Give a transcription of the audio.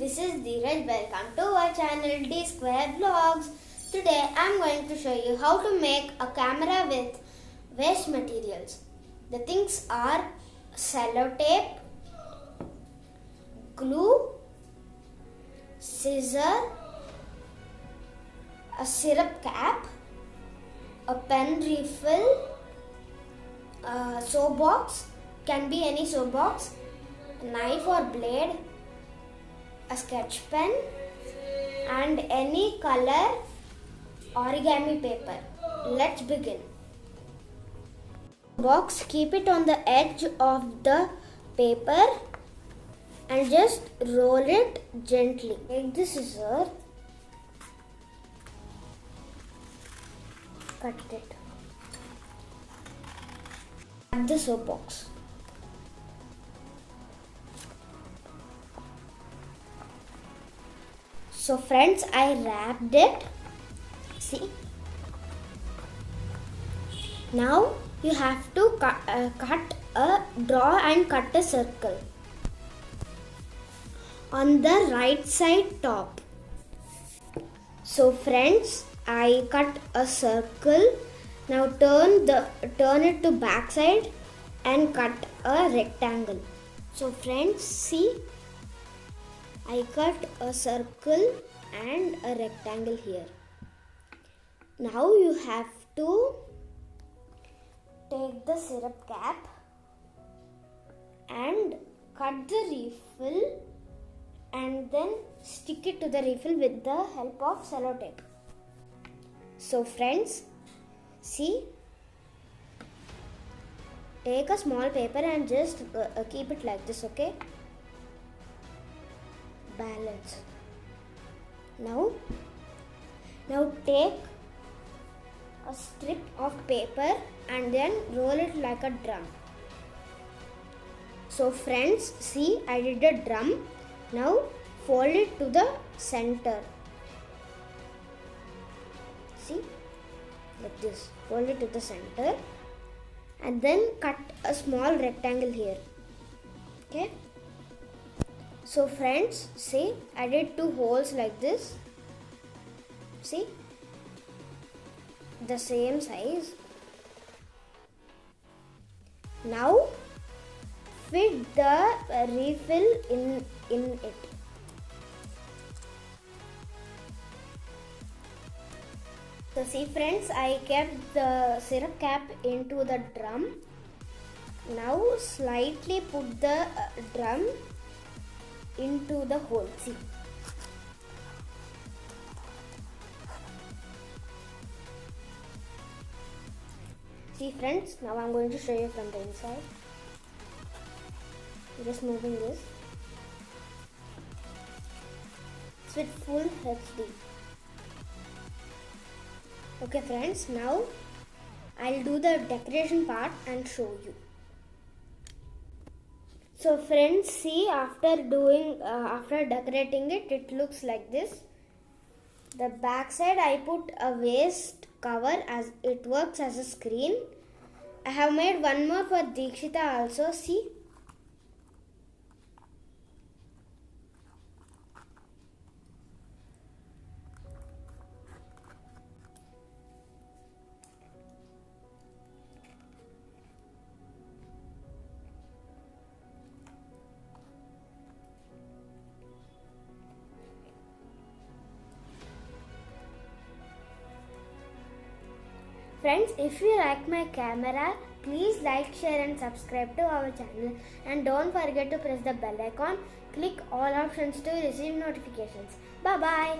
this is Dheeraj. Welcome to our channel DSquare Vlogs. Today I am going to show you how to make a camera with waste materials. The things are sellotape, glue, scissor, a syrup cap, a pen refill, a soap box, can be any soap box, a knife or blade, a sketch pen, and any color origami paper. Let's begin. Box, keep it on the edge of the paper and just roll it gently. Take the scissor, cut it. Cut the soap box. So friends, I wrapped it. See? Now you have to draw and cut a circle on the right side top. So friends, I cut a circle. Now turn it to back side and cut a rectangle. So friends, see, I cut a circle and a rectangle here. Now you have to take the syrup cap and cut the refill and then stick it to the refill with the help of sellotape. So friends, see, take a small paper and just keep it like this, okay? Balance. Now take a strip of paper and then roll it like a drum. So friends, see, I did a drum. Now fold it to the center. See, like this. Fold it to the center and then cut a small rectangle here. Okay. So friends, see, I did 2 holes like this. See, the same size. Now fit the refill in it. So see friends, I kept the syrup cap into the drum. Now slightly put the drum into the hole. See, friends, now I'm going to show you from the inside. Just moving this. It's with full HD. Okay friends, now I'll do the decoration part and show you. So friends, see, after decorating it, it looks like this. The back side I put a waste cover as it works as a screen. I have made one more for Deekshita also, see. Friends, if you like my camera, please like, share and subscribe to our channel. And don't forget to press the bell icon. Click all options to receive notifications. Bye-bye.